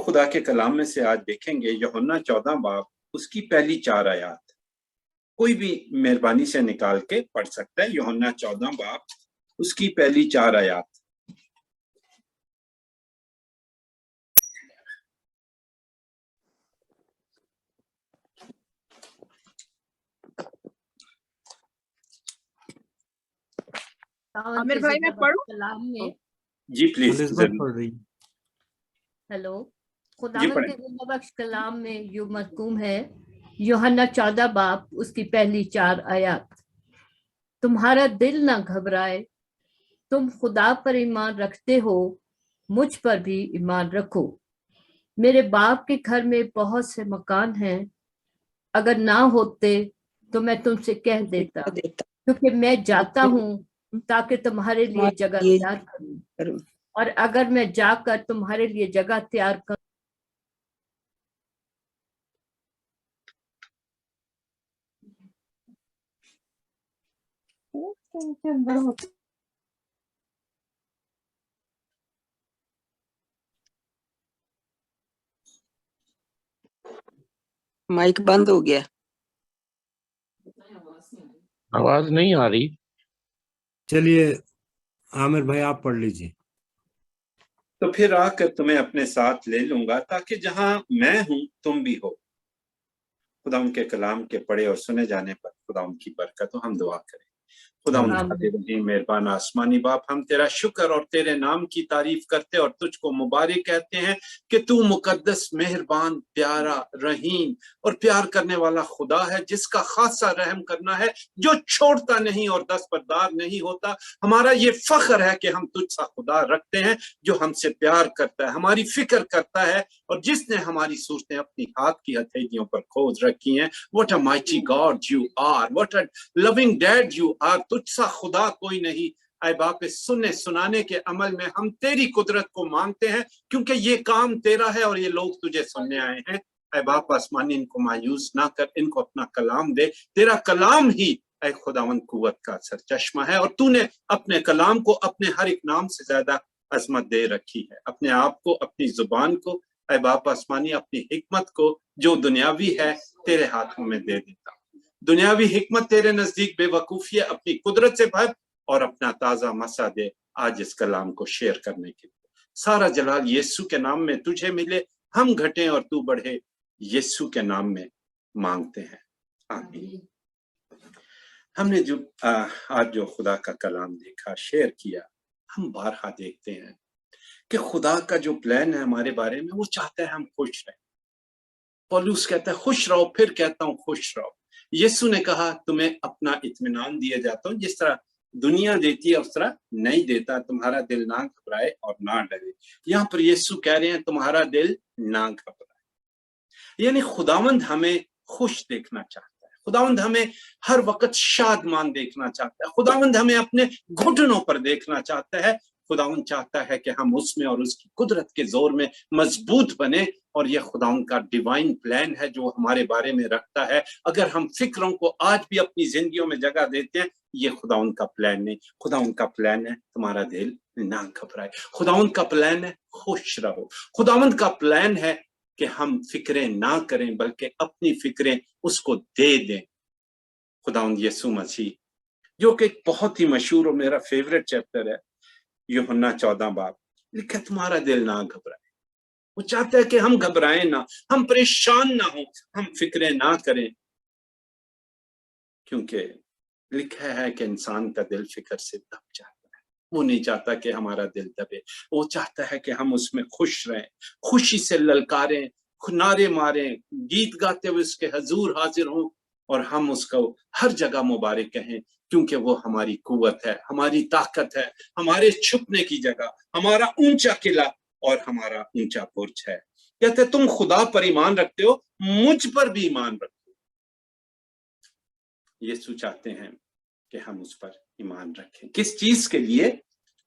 खुदा के कलाम में से आज देखेंगे यूहन्ना 14 बाब उसकी पहली 4 आयत। कोई भी मेहरबानी से निकाल के पढ़ सकता है। यूहन्ना 14 बाब उसकी पहली 4 आयत। आमिर भाई मैं पढ़ूं? कलाम में जी प्लीज। हेलो, खुदावंद के ज़िंदाबख्श कलाम में यूं मज़कूम है, यूहन्ना 14 बाब उसकी पहली 4 आयत। तुम्हारा दिल ना घबराए, तुम खुदा पर ईमान रखते हो, मुझ पर भी ईमान रखो। मेरे बाप के घर में बहुत से मकान हैं, अगर ना होते तो मैं तुमसे कह देता, क्योंकि मैं जाता हूँ ताकि तुम्हारे लिए जगह तैयार करूं, और अगर मैं जाकर तुम्हारे लिए जगह तैयार करूं माइक बंद हो गया, आवाज नहीं आ रही। चलिए आमिर भाई आप पढ़ लीजिए। तो फिर आकर तुम्हें अपने साथ ले लूंगा ताकि जहां मैं हूं तुम भी हो। खुदा उनके कलाम के पढ़े और सुने जाने पर खुदा उनकी बरकत हो। हम दुआ करें। खुदा उनका मेहरबान आसमानी बाप, हम तेरा शुक्र और तेरे नाम की तारीफ करते और तुझको मुबारक कहते हैं कि तू मुकद्दस, मेहरबान, प्यारा, रहीम और प्यार करने वाला खुदा है, जिसका खासा रहम करना है, जो छोड़ता नहीं और दस्तबरदार नहीं होता। हमारा ये फख्र है कि हम तुझसा खुदा रखते हैं जो हमसे प्यार करता है, हमारी फिक्र करता है, और जिसने हमारी सूरतें अपनी हाथ की हथेलियों पर खोज रखी हैं। What a mighty God you are, what a loving dad you are. तुझसा खुदा कोई नहीं। ऐ बाप, इस सुनने सुनाने के अमल में हम तेरी कुदरत को मांगते हैं, क्योंकि ये काम तेरा है और ये लोग तुझे सुनने आए हैं। ऐ बाप आसमानी, इनको मायूस ना कर, इनको अपना कलाम दे। तेरा कलाम ही ऐ खुदावंद कुव्वत का सरचश्मा है, और तूने अपने कलाम को अपने हर एक नाम से ज्यादा अजमत दे रखी है। अपने आप को, अपनी जुबान को, ऐ बाप आसमानी अपनी हिकमत को जो दुनियावी है तेरे हाथों में दे देता। दुनियावी हिकमत तेरे नजदीक बेवकूफी है, अपनी कुदरत से भर और अपना ताजा मसा दे आज इस कलाम को शेयर करने के लिए। सारा जलाल यीशु के नाम में तुझे मिले, हम घटें और तू बढ़े, यीशु के नाम में मांगते हैं, आमीन। हमने जो आज जो खुदा का कलाम देखा, शेयर किया, हम बारहा देखते हैं कि खुदा का जो प्लान है हमारे बारे में, वो चाहता है हम खुश रहें। पौलुस कहता है खुश रहो, फिर कहता हूं खुश रहो। यीशु ने कहा तुम्हें अपना इत्मीनान दिया जाता हूं, जिस तरह दुनिया देती है उस तरह नहीं देता। तुम्हारा दिल ना घबराए और ना डरे। यहाँ पर यीशु कह रहे हैं तुम्हारा दिल ना घबराए, यानी खुदावंद हमें खुश देखना चाहता है। खुदावंद हमें हर वक्त शादमान देखना चाहता है। खुदावंद हमें अपने घुटनों पर देखना चाहता है। खुदावंद चाहता है कि हम उसमें और उसकी कुदरत के जोर में मजबूत बने, और यह खुदावंद का डिवाइन प्लान है जो हमारे बारे में रखता है। अगर हम फिक्रों को आज भी अपनी जिंदगियों में जगह देते हैं, ये खुदावंद का प्लान नहीं। खुदावंद का प्लान है तुम्हारा दिल ना घबराए। खुदावंद का प्लान है खुश रहो। खुदावंद का प्लान है कि हम फिक्रें ना करें, बल्कि अपनी फिक्रें उसको दे दें। खुदावंद यीशु मसीह, जो कि एक बहुत ही मशहूर और मेरा फेवरेट चैप्टर है, यूहन्ना 14 बाब, लिखा तुम्हारा दिल ना घबराए। वो चाहता है कि हम घबराएं ना, हम परेशान ना हो, हम फिक्रें ना करें, क्योंकि लिखा है कि इंसान का दिल फिक्र से दब जाता है। वो नहीं चाहता कि हमारा दिल दबे, वो चाहता है कि हम उसमें खुश रहें, खुशी से ललकारें, नारे मारें, गीत गाते हुए उसके हजूर हाजिर हों, और हम उसको हर जगह मुबारक कहें, क्योंकि वो हमारी कुव्वत है, हमारी ताकत है, हमारे छुपने की जगह, हमारा ऊंचा किला और हमारा ऊंचा बुर्ज है। कहते तुम खुदा पर ईमान रखते हो, मुझ पर भी ईमान रखो। यीशु चाहते हैं कि हम उस पर ईमान रखें। किस चीज के लिए?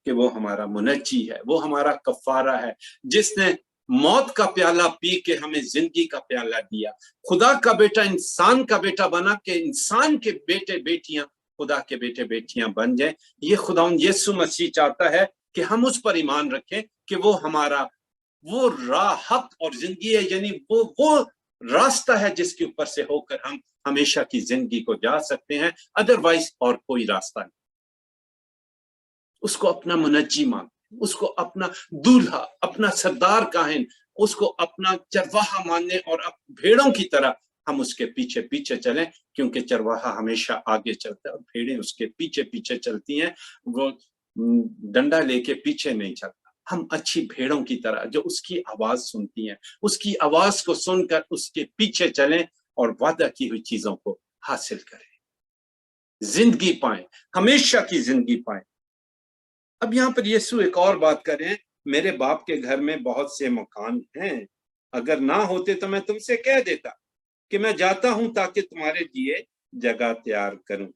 कि वो हमारा मुनज्जी है, वो हमारा कफारा है, जिसने मौत का प्याला पी के हमें जिंदगी का प्याला दिया। खुदा का बेटा इंसान का बेटा बना के इंसान के बेटे बेटियां खुदा के बेटे बेटियां बन जाएं। ये खुदावंद यीशु मसीह चाहता है कि हम उस पर ईमान रखें कि वो हमारा وہ راہ حق اور زندگی ہے، یعنی وہ راستہ ہے جس کے اوپر سے ہو کر ہم ہمیشہ کی زندگی کو جا سکتے ہیں، ادروائز اور کوئی راستہ نہیں۔ اس کو اپنا منجی مان، اس کو اپنا دولہا، اپنا سردار کاہن، اس کو اپنا چرواہا ماننے، اور بھیڑوں کی طرح ہم اس کے پیچھے پیچھے چلیں، کیونکہ چرواہا ہمیشہ آگے چلتا ہے اور بھیڑیں اس کے پیچھے پیچھے چلتی ہیں، وہ ڈنڈا لے کے پیچھے نہیں چلتا۔ ہم اچھی بھیڑوں کی طرح جو اس کی آواز سنتی ہیں، اس کی آواز کو سن کر اس کے پیچھے چلیں اور وعدہ کی ہوئی چیزوں کو حاصل کریں، زندگی پائیں، ہمیشہ کی زندگی پائیں۔ اب یہاں پر یسوع ایک اور بات کریں، میرے باپ کے گھر میں بہت سے مکان ہیں، اگر نہ ہوتے تو میں تم سے کہہ دیتا کہ میں جاتا ہوں تاکہ تمہارے لیے جگہ تیار کروں۔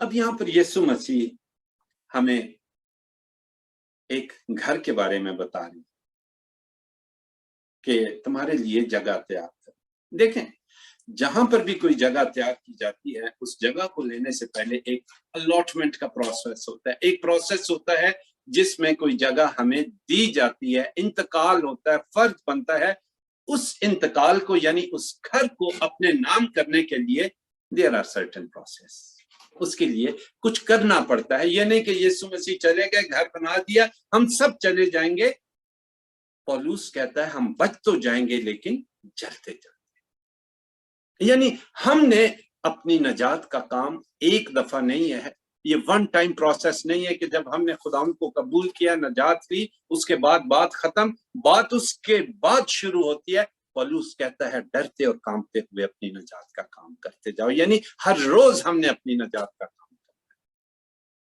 اب یہاں پر یسوع مسیح ہمیں ایک گھر کے بارے میں بتا رہی کہ تمہارے لیے جگہ تیار کروں۔ دیکھیں، جہاں پر بھی کوئی جگہ تیار کی جاتی ہے، اس جگہ کو لینے سے پہلے ایک الاٹمنٹ کا پروسیس ہوتا ہے، ایک پروسیس ہوتا ہے جس میں کوئی جگہ ہمیں دی جاتی ہے، انتقال ہوتا ہے، فرض بنتا ہے۔ اس انتقال کو یعنی اس گھر کو اپنے نام کرنے کے لیے there are certain process، اس کے لیے کچھ کرنا پڑتا ہے۔ یہ نہیں کہ یسوع مسیح چلے گئے، گھر بنا دیا، ہم سب چلے جائیں گے۔ پولس کہتا ہے ہم بچ تو جائیں گے لیکن جلتے جلتے، یعنی ہم نے اپنی نجات کا کام ایک دفعہ نہیں ہے، یہ ون ٹائم پروسیس نہیں ہے کہ جب ہم نے خداوند کو قبول کیا، نجات لی، اس کے بعد بات ختم، بات اس کے بعد شروع ہوتی ہے۔ پولس کہتا ہے ڈرتے اور کانپتے ہوئے اپنی نجات کا کام کرتے جاؤ، یعنی ہر روز ہم نے اپنی نجات کا کام کرنا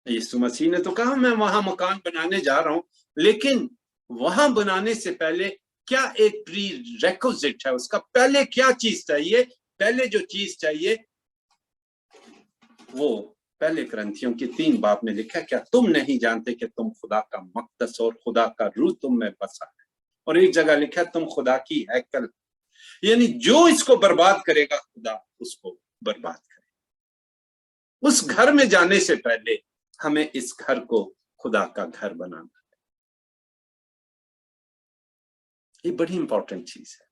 ہے۔ یسوع مسیح نے تو کہا میں وہاں مکان بنانے جا رہا ہوں، لیکن وہاں بنانے سے پہلے کیا ایک پری ریکوزٹ ہے، اس کا پہلے کیا چیز چاہیے؟ پہلے جو چیز چاہیے وہ پہلے کرنتھیوں کی 3 باب میں لکھا، کیا تم نہیں جانتے کہ تم خدا کا مقدس اور خدا کا روح تم میں بسا ہے؟ اور ایک جگہ لکھا تم خدا کی ہیکل، یعنی جو اس کو برباد کرے گا خدا اس کو برباد کرے۔ اس گھر میں جانے سے پہلے ہمیں اس گھر کو خدا کا گھر بنانا ہے، یہ بڑی امپورٹنٹ چیز ہے۔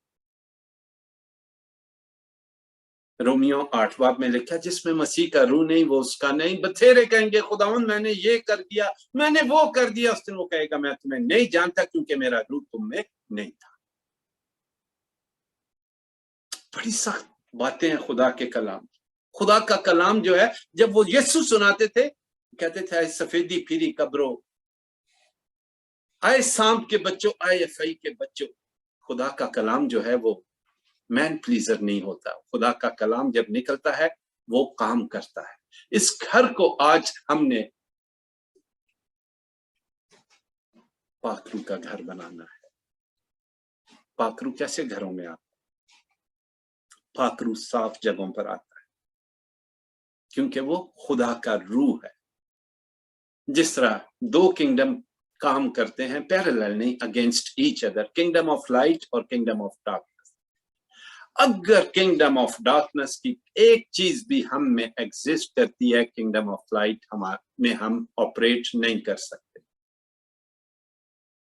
رومیو 8 باب میں لکھا جس میں مسیح کا روح نہیں وہ اس کا نہیں۔ بتھیرے کہیں گے خداوند میں نے یہ کر دیا، میں نے وہ کر دیا، اس دن وہ کہے گا میں تمہیں نہیں جانتا کیونکہ میرا روح تم میں نہیں تھا۔ بڑی سخت باتیں ہیں خدا کے کلام۔ خدا کا کلام جو ہے، جب وہ یسوع سناتے تھے کہتے تھے آئے سفیدی پھیری قبروں، آئے سانپ کے بچوں، آئے فئی کے بچوں۔ خدا کا کلام جو ہے وہ مین پلیزر نہیں ہوتا، خدا کا کلام جب نکلتا ہے وہ کام کرتا ہے۔ اس گھر کو آج ہم نے پاک روح کا گھر بنانا ہے۔ پاک روح کیسے گھروں میں آتا ہے؟ پاک روح صاف جگہوں پر آتا ہے کیونکہ وہ خدا کا روح ہے۔ جس طرح 2 کنگڈم کام کرتے ہیں پیرالل نہیں، against each other, kingdom of light اور کنگڈم آف ڈارک۔ اگر کنگڈم آف ڈارکنس کی ایک چیز بھی ہم میں ایگزسٹ کرتی ہے، کنگڈم آف لائٹ میں ہم آپریٹ نہیں کر سکتے۔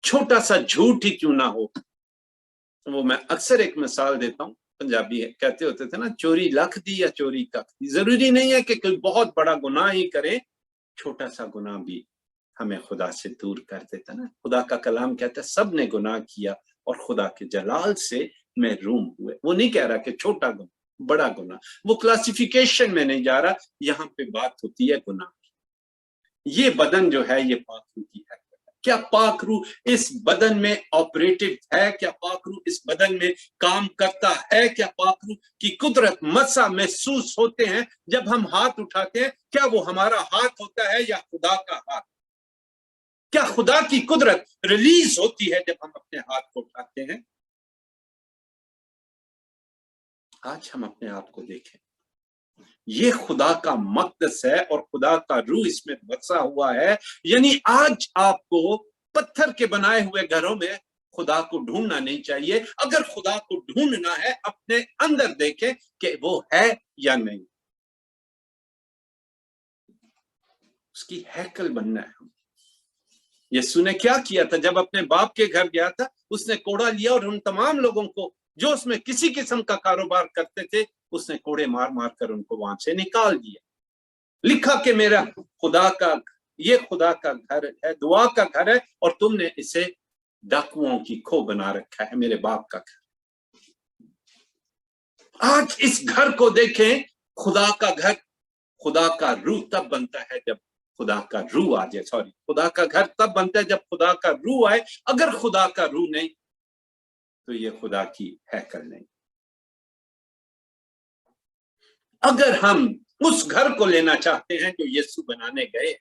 چھوٹا سا جھوٹ ہی کیوں نہ ہو، وہ میں اکثر ایک مثال دیتا ہوں، پنجابی کہتے ہوتے تھے نا چوری لکھ دی یا چوری ککھ دی۔ ضروری نہیں ہے کہ کوئی بہت بڑا گناہ ہی کرے، چھوٹا سا گناہ بھی ہمیں خدا سے دور کر دیتا نا۔ خدا کا کلام کہتا ہے سب نے گناہ کیا اور خدا کے جلال سے محروم ہوئے۔ وہ نہیں کہہ رہا کہ چھوٹا گناہ بڑا گناہ، وہ کلاسیفیکیشن میں نہیں جا رہا، یہاں پہ بات ہوتی ہے گناہ کی۔ یہ بدن جو ہے یہ پاک روح کی ہے، کیا پاک روح اس بدن میں آپریٹو ہے؟ کیا پاک روح اس بدن میں کام کرتا ہے؟ کیا پاک روح کی قدرت مسا محسوس ہوتے ہیں جب ہم ہاتھ اٹھاتے ہیں؟ کیا وہ ہمارا ہاتھ ہوتا ہے یا خدا کا ہاتھ؟ کیا خدا کی قدرت ریلیز ہوتی ہے جب ہم اپنے ہاتھ کو اٹھاتے ہیں؟ آج ہم اپنے آپ کو دیکھیں، یہ خدا کا مقدس ہے اور خدا کا روح اس میں بسا ہوا ہے۔ یعنی آج آپ کو پتھر کے بنائے ہوئے گھروں میں خدا کو ڈھونڈنا نہیں چاہیے۔ اگر خدا کو ڈھونڈنا ہے اپنے اندر دیکھیں کہ وہ ہے یا نہیں، اس کی ہیکل بننا ہے ہم۔ यीशु ने क्या किया था? जब अपने बाप के घर गया था, उसने कोड़ा लिया और उन तमाम लोगों को जो उसमें किसी किस्म का कारोबार करते थे, उसने कोड़े मार मार कर उनको वहां से निकाल दिया। लिखा कि मेरा खुदा का, ये खुदा का घर है, दुआ का घर है, और तुमने इसे डाकुओं की खो बना रखा है, मेरे बाप का घर। आज इस घर को देखें, खुदा का घर, खुदा का रूह तब बनता है जब खुदा का रूह आ जाए। सॉरी, खुदा का घर तब बनता है जब खुदा का रूह आए। अगर खुदा का रूह नहीं तो ये खुदा की हैकल नहीं। अगर हम उस घर को लेना चाहते हैं जो यीशु बनाने गए,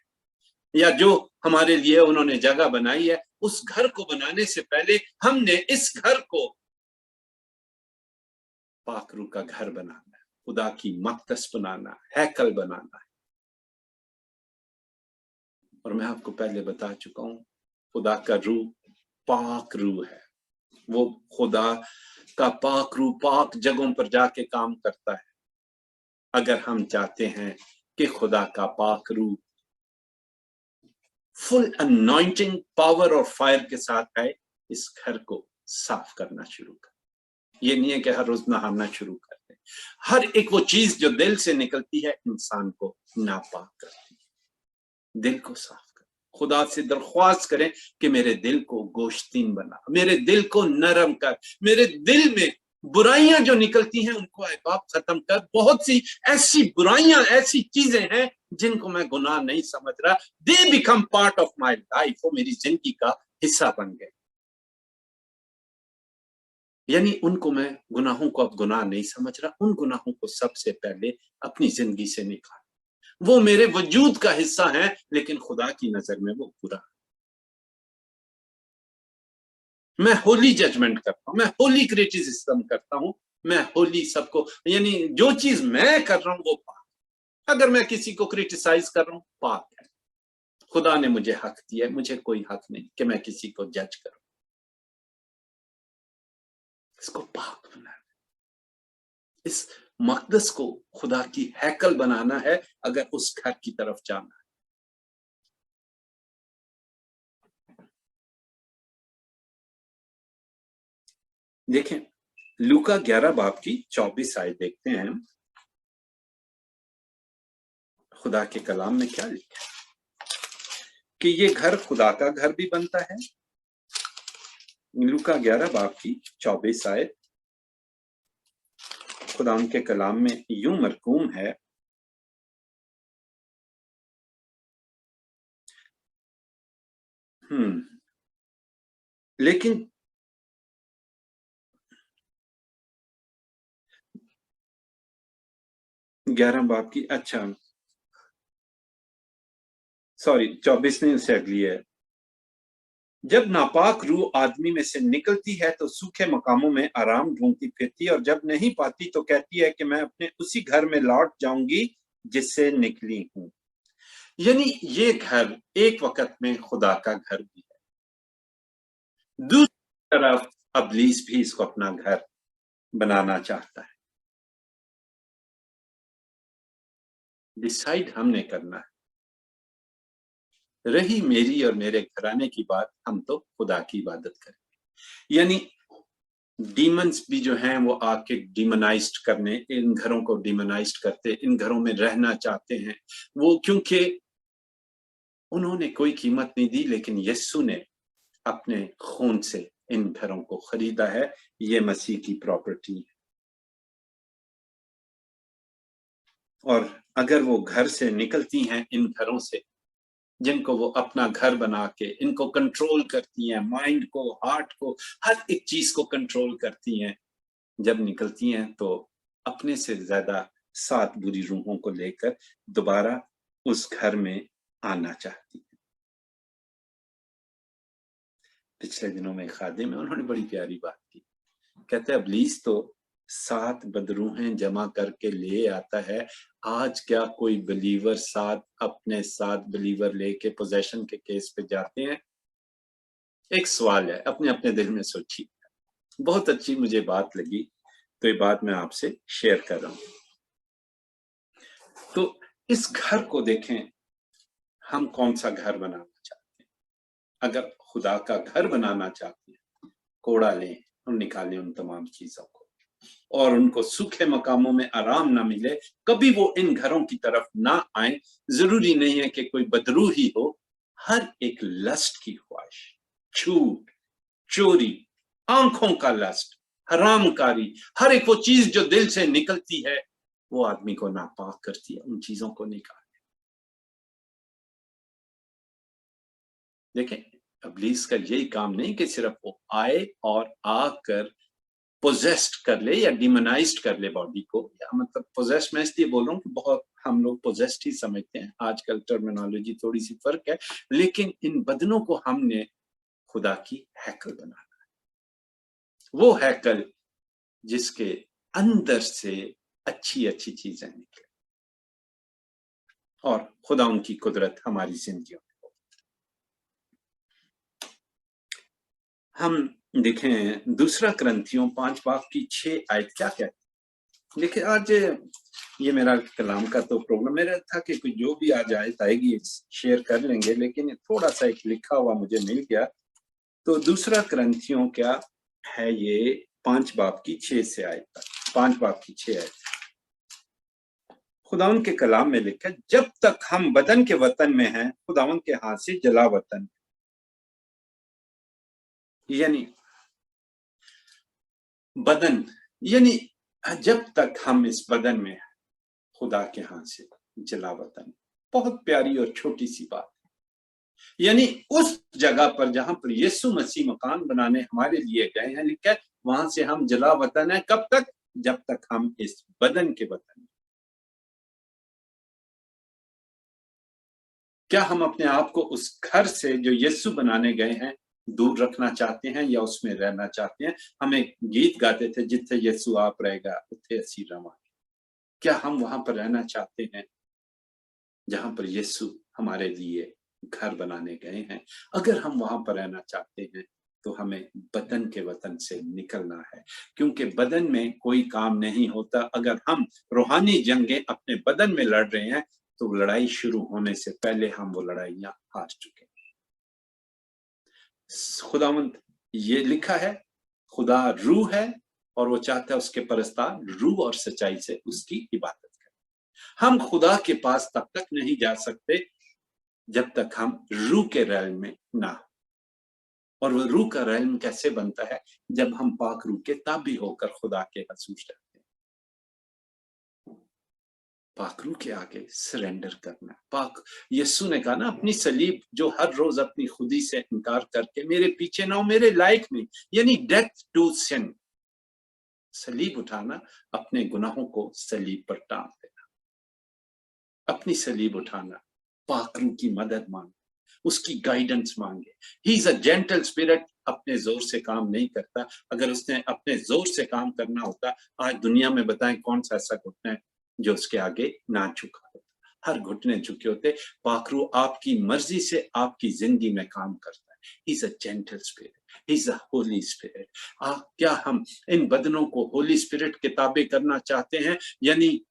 या जो हमारे लिए उन्होंने जगह बनाई है, उस घर को बनाने से पहले हमने इस घर को पाक रूह का घर बनाना है, खुदा की मक़दस बनाना, हैकल बनाना है। और मैं आपको पहले बता चुका हूं, खुदा का रूह पाक रूह है। वो खुदा का पाक रूह पाक जगहों पर जाके काम करता है। अगर हम चाहते हैं कि खुदा का पाक रूह फुल अनॉइंटिंग पावर और फायर के साथ आए, इस घर को साफ करना शुरू कर। ये नहीं है कि हर रोज नहाना शुरू कर दें। हर एक वो चीज जो दिल से निकलती है इंसान को नापाक करती है। दिल को साफ कर, खुदा से दरख्वास्त करें कि मेरे दिल को गोश्तीन बना, मेरे दिल को नरम कर, मेरे दिल में बुराइयां जो निकलती हैं उनको ऐ बाप खत्म कर। बहुत सी ऐसी बुराइयां, ऐसी चीजें हैं जिनको मैं गुनाह नहीं समझ रहा, they become part of my life, वो मेरी जिंदगी का हिस्सा बन गए। यानी उनको मैं गुनाहों को अब गुनाह नहीं समझ रहा, उन गुनाहों को सबसे पहले अपनी जिंदगी से निकाल। वो मेरे वजूद का हिस्सा है, लेकिन खुदा की नजर में वो बुरा। मैं होली जजमेंट करता हूं, मैं होली क्रिटिसिज्म करता हूं, मैं होली सबको, यानी जो चीज मैं कर रहा हूं वो पाक। अगर मैं किसी को क्रिटिसाइज कर रहा हूं, पाक है। खुदा ने मुझे हक दिया है, मुझे कोई हक नहीं कि मैं किसी को जज करूं। इसको पाक बनाना, इस मक़दस को खुदा की हैकल बनाना है, अगर उस घर की तरफ जाना है। देखें, लूका 11 बाब की 24 आयत देखते हैं, खुदा के कलाम में क्या लिखा है कि ये घर खुदा का घर भी बनता है। लूका 11 बाब की 24 आयत खुदा उनके कलाम में यूं मरकूम है, लेकिन ग्यारह बाब की, अच्छा सॉरी 24 नहीं, उससे अगली है। जब नापाक रूह आदमी में से निकलती है तो सूखे मकामों में आराम ढूंढती फिरती, और जब नहीं पाती तो कहती है कि मैं अपने उसी घर में लौट जाऊंगी जिससे निकली हूं। यानी ये घर एक वक्त में खुदा का घर भी है। दूसरी तरफ अबलीस भी इसको अपना घर बनाना चाहता है। डिसाइड हमने करना है। रही मेरी और मेरे घराने की बात, हम तो खुदा की इबादत करें। यानी डीमंस भी जो हैं वो आके डीमनाइज्ड करने, इन घरों को डीमनाइज्ड करते, इन घरों में रहना चाहते हैं वो, क्योंकि उन्होंने कोई कीमत नहीं दी, लेकिन यीशु ने अपने खून से इन घरों को खरीदा है। ये मसीह की प्रॉपर्टी है। और अगर वो घर से निकलती हैं, इन घरों से जिनको वो अपना घर बना के इनको कंट्रोल करती हैं, माइंड को, हार्ट को, हर एक चीज को कंट्रोल करती हैं, जब निकलती हैं तो अपने से ज्यादा 7 बुरी रूहों को लेकर दोबारा उस घर में आना चाहती हैं। पिछले दिनों में खादिम में उन्होंने बड़ी प्यारी बात की। कहते हैं इब्लीस तो 7 बदरूहें जमा करके ले आता है, आज क्या कोई बिलीवर अपने 7 बिलीवर लेके पोजेशन के केस पे जाते हैं? एक सवाल है, अपने अपने दिल में सोचिए। बहुत अच्छी मुझे बात लगी, तो ये बात मैं आपसे शेयर कर रहा हूं। तो इस घर को देखें, हम कौन सा घर बनाना चाहते हैं? अगर खुदा का घर बनाना चाहते हैं, कोड़ा लें और निकालें उन तमाम चीजों को, और उनको सूखे मकामों में आराम ना मिले, कभी वो इन घरों की तरफ ना आए। जरूरी नहीं है कि कोई बदरू ही हो, हर एक लस्ट की ख्वाहिश, झूठ, चोरी, आंखों का लस्ट, हरामकारी, हर एक वो चीज जो दिल से निकलती है वो आदमी को नापाक करती है। उन चीजों को निकाल देखें। इब्लीस का यही काम नहीं कि सिर्फ वो आए और आकर पोजेस्ड कर ले या डिमोनाइज्ड कर ले बॉडी को, या मतलब पोजेस्ड मैं इसलिए बोल रहा हूँ कि बहुत हम लोग पोजेस्ड ही समझते हैं, आजकल टर्मिनोलॉजी थोड़ी सी फर्क है, लेकिन इन बदनों को हमने खुदा की हैकल बनाना है, वो हैकल जिसके अंदर से अच्छी अच्छी चीजें निकले और खुदा उनकी कुदरत हमारी जिंदगियों में हो। हम देखें दूसरा करंथियों 5 बाब की 6 आयत क्या कहती है। देखिए आज ये मेरा कलाम का तो प्रोग्राम मेरा था कि कोई जो भी आज आयत आएगी शेयर कर लेंगे, लेकिन थोड़ा सा एक लिखा हुआ मुझे मिल गया। तो दूसरा करंथियों क्या है, ये 5 बाब की 6 से आयत तक, 5 बाब की 6 आयत। खुदावन के कलाम में लिखा, जब तक हम बदन के वतन में हैं, खुदावन के हाथ से जला वतन, यानी बदन, यानी जब तक हम इस बदन में हैं, खुदा के हाथ से जला वतन। बहुत प्यारी और छोटी सी बात, यानी उस जगह पर जहां पर यीशु मसीह मकान बनाने हमारे लिए गए हैं, लिखा है वहां से हम जला वतन है। कब तक? जब तक हम इस बदन के वतन। क्या हम अपने आप को उस घर से जो यीशु बनाने गए हैं दूर रखना चाहते हैं या उसमें रहना चाहते हैं? हम एक गीत गाते थे, जिथे यीशु आप रहेगा उथे असी रवांगे। क्या हम वहां पर रहना चाहते हैं जहां पर यीशु हमारे लिए घर बनाने गए हैं? अगर हम वहां पर रहना चाहते हैं तो हमें बदन के वतन से निकलना है, क्योंकि बदन में कोई काम नहीं होता। अगर हम रूहानी जंगें अपने बदन में लड़ रहे हैं तो लड़ाई शुरू होने से पहले हम वो लड़ाइयां हार चुके हैं। खुदावंद ये लिखा है, खुदा रूह है और वो चाहता है उसके परस्तार रूह और सच्चाई से उसकी इबादत करें। हम खुदा के पास तब तक नहीं जा सकते जब तक हम रूह के रेल्म में ना हो। और वो रूह का रेल्म कैसे बनता है? जब हम पाक रूह के ताबी होकर खुदा के हजूर रहते हैं। पाक रूह के आगे सरेंडर करना। पाक यीशु ने कहा ना, अपनी सलीब जो हर रोज अपनी खुदी से इनकार करके मेरे पीछे ना हो, मेरे लायक नहीं, यानी डेथ टू सिन। सलीब उठाना, अपने गुनाहों को सलीब पर टांग देना, अपनी सलीब उठाना, पाक रूह की मदद मांगे, उसकी गाइडेंस मांगे। He is a gentle spirit, अपने जोर से काम नहीं करता। अगर उसने अपने जोर से काम करना होता, आज दुनिया में बताएं कौन सा ऐसा घुटना है जो उसके आगे ना झुका होता? हर घुटने झुके होते। पाक रूह आपकी मर्जी से आपकी जिंदगी में काम करता है। He is a gentle spirit, he is a Holi spirit. क्या हम इन बदनों को होली स्पिरिट के ताबे करना चाहते हैं? यानी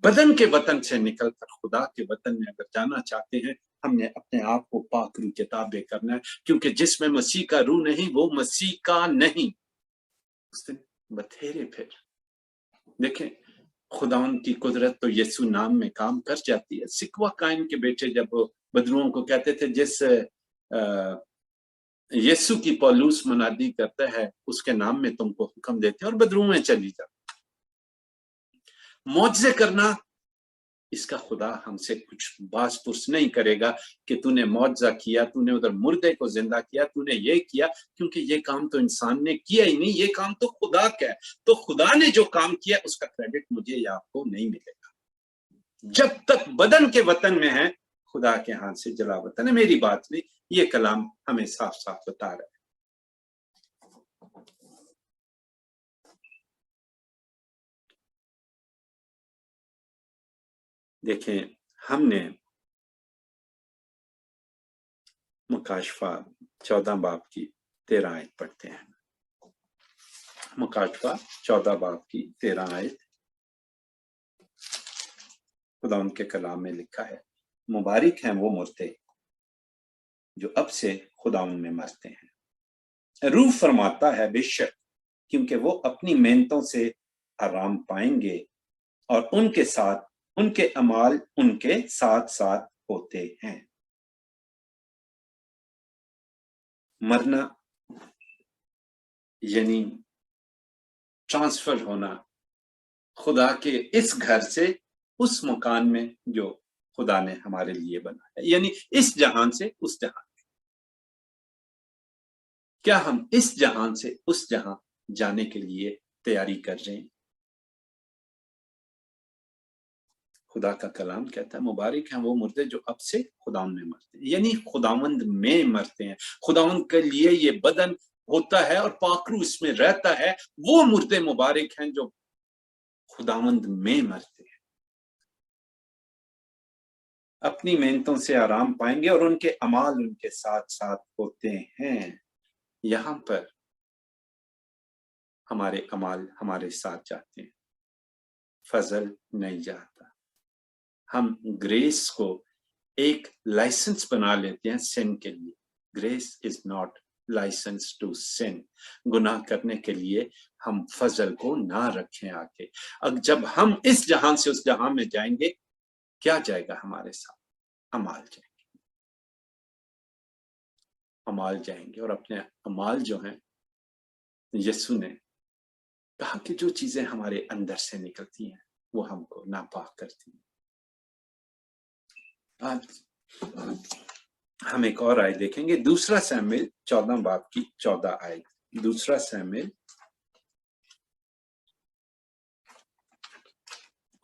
बदन के वतन से निकलकर खुदा के वतन में अगर जाना चाहते हैं, हमने अपने आप को पाक रूह के ताबे करना है, क्योंकि जिसमें मसीह का रूह नहीं वो मसीह का नहीं। उस दिन बथेरे फिर देखें, खुदावन की कुदरत तो यीशु नाम में काम कर जाती है। सिकवा कायन के बेटे जब बदरुओं को कहते थे, जिस यीशु की पौलूस मुनादी करता है उसके नाम में तुमको हुक्म देते हैं और बदरुओं में चली जाओ। मौजज़े करना, इसका खुदा हमसे कुछ बास पुर्स नहीं करेगा कि तूने मौजज़ा किया, तूने उधर मुर्दे को जिंदा किया, तूने ये किया, क्योंकि ये काम तो इंसान ने किया ही नहीं, ये काम तो खुदा का है। तो खुदा ने जो काम किया उसका क्रेडिट मुझे या आपको नहीं मिलेगा। जब तक बदन के वतन में है, खुदा के हाथ से जला वतन है। मेरी बात नहीं, ये कलाम हमें साफ साफ बता रहा है। देखें, हमने मुकाशफा 14 बाब की 13 आयत पढ़ते हैं। मुकाशफा 14 बाब की 13 आयत, खुदा उनके कलाम में लिखा है, मुबारक हैं वो मुर्दे جو اب سے خداوند میں مرتے ہیں۔ روح فرماتا ہے بے شک، کیونکہ وہ اپنی محنتوں سے آرام پائیں گے اور ان کے اعمال ان کے ساتھ ساتھ ہوتے ہیں۔ مرنا یعنی ٹرانسفر ہونا خدا کے اس گھر سے اس مکان میں جو خدا نے ہمارے لیے بنا ہے، یعنی اس جہان سے اس جہان۔ کیا ہم اس جہان سے اس جہاں جانے کے لیے تیاری کر رہے ہیں؟ خدا کا کلام کہتا ہے مبارک ہیں وہ مردے جو اب سے خداوند میں مرتے ہیں، یعنی خداوند میں مرتے ہیں۔ خداوند کے لیے یہ بدن ہوتا ہے اور پاک روح اس میں رہتا ہے، وہ مردے مبارک ہیں جو خداوند میں مرتے ہیں، اپنی محنتوں سے آرام پائیں گے اور ان کے اعمال ان کے ساتھ ساتھ ہوتے ہیں۔ یہاں پر ہمارے اعمال ہمارے ساتھ جاتے ہیں، فضل نہیں جاتا۔ ہم گریس کو ایک لائسنس بنا لیتے ہیں سن کے لیے۔ Grace is not licence to sin, گناہ کرنے کے لیے ہم فضل کو نہ رکھیں آگے۔ اب جب ہم اس جہان سے اس جہان میں جائیں گے، کیا جائے گا ہمارے ساتھ؟ اعمال جائیں گے، اعمال جائیں گے، اور اپنے اعمال جو ہیں یسوع نے کہا کہ جو چیزیں ہمارے اندر سے نکلتی ہیں وہ ہم کو ناپاک کرتی ہیں۔ آج ہم ایک اور آیت دیکھیں گے، دوسرا ساموئیل 14 باب کی 14 آیت۔ دوسرا ساموئیل،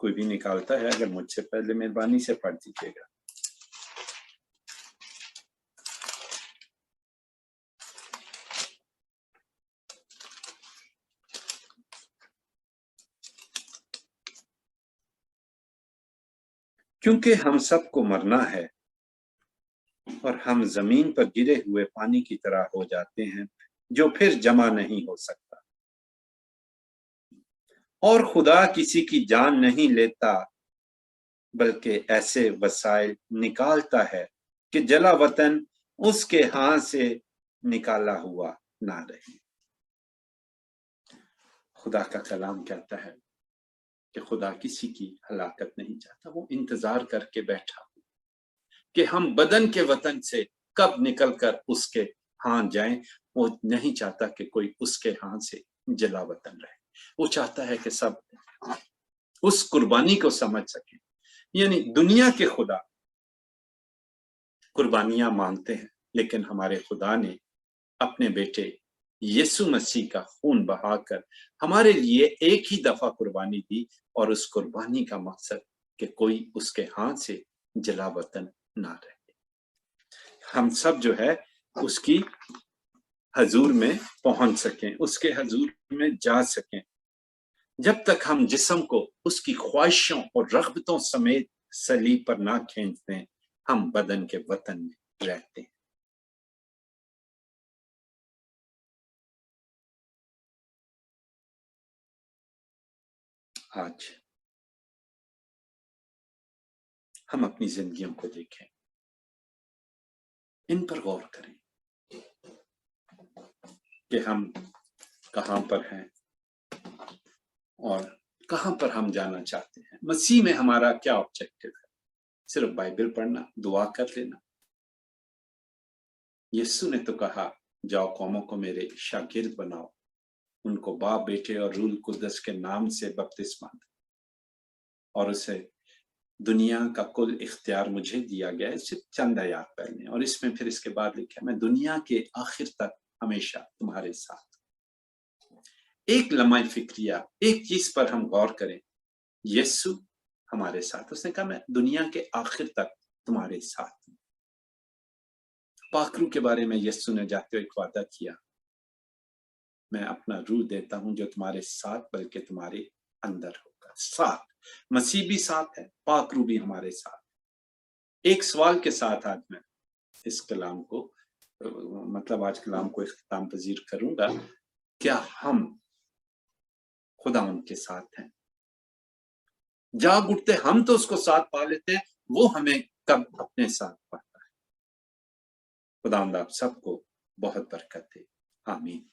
کوئی بھی نکالتا ہے اگر مجھ سے پہلے مہربانی سے پڑھ دیجیے گا۔ کیونکہ ہم سب کو مرنا ہے اور ہم زمین پر گرے ہوئے پانی کی طرح ہو جاتے ہیں جو پھر جمع نہیں ہو سکتا، اور خدا کسی کی جان نہیں لیتا بلکہ ایسے وسائل نکالتا ہے کہ جلا وطن اس کے ہاتھ سے نکالا ہوا نہ رہے۔ خدا کا کلام کہتا ہے کہ خدا کسی کی ہلاکت نہیں چاہتا، وہ انتظار کر کے بیٹھا کہ ہم بدن کے وطن سے کب نکل کر اس کے ہاں جائیں۔ وہ نہیں چاہتا کہ کوئی اس کے ہاں سے جلا وطن رہے، وہ چاہتا ہے کہ سب اس قربانی کو سمجھ سکیں۔ یعنی دنیا کے خدا قربانیاں مانگتے ہیں، لیکن ہمارے خدا نے اپنے بیٹے یسوع مسیح کا خون بہا کر ہمارے لیے ایک ہی دفعہ قربانی دی، اور اس قربانی کا مقصد کہ کوئی اس کے ہاتھ سے جلا وطن نہ رہے، ہم سب جو ہے اس کی حضور میں پہنچ سکیں، اس کے حضور میں جا سکیں۔ جب تک ہم جسم کو اس کی خواہشوں اور رغبتوں سمیت صلیب پر نہ کھینچتے ہیں، ہم بدن کے وطن میں رہتے ہیں۔ آج ہم اپنی زندگیوں کو دیکھیں، ان پر غور کریں کہ ہم کہاں پر ہیں اور کہاں پر ہم جانا چاہتے ہیں۔ مسیح میں ہمارا کیا آبجیکٹو ہے؟ صرف بائبل پڑھنا، دعا کر لینا؟ یسوع نے تو کہا جاؤ قوموں کو میرے شاگرد بناؤ، ان کو باپ بیٹے اور روح القدس کے نام سے بپتسمہ دو، اور اسے دنیا کا کل اختیار مجھے دیا گیا ہے۔ صرف چند آیات پہلے، اور اس میں پھر اس کے بعد لکھا میں دنیا کے آخر تک ہمیشہ تمہارے ساتھ۔ ایک لمحہ فکریہ، ایک چیز پر ہم غور کریں، یسوع ہمارے ساتھ، اس نے کہا میں دنیا کے آخر تک تمہارے ساتھ ہوں۔ پاک روح کے بارے میں یسوع نے جاتے ہوئے ایک وعدہ کیا، میں اپنا روح دیتا ہوں جو تمہارے ساتھ بلکہ تمہارے اندر ہوگا۔ ساتھ، مسیح بھی ساتھ ہے، پاک روح بھی ہمارے ساتھ۔ ایک سوال کے ساتھ آج میں اس کلام کو آج کلام کو اختتام پذیر کروں گا، کیا ہم خدا ان کے ساتھ ہیں؟ جاگ اٹھتے ہم تو اس کو ساتھ پا لیتے ہیں، وہ ہمیں کب اپنے ساتھ پاتا ہے؟ खुदावंद आप सबको बहुत बरकत दे। आमीन।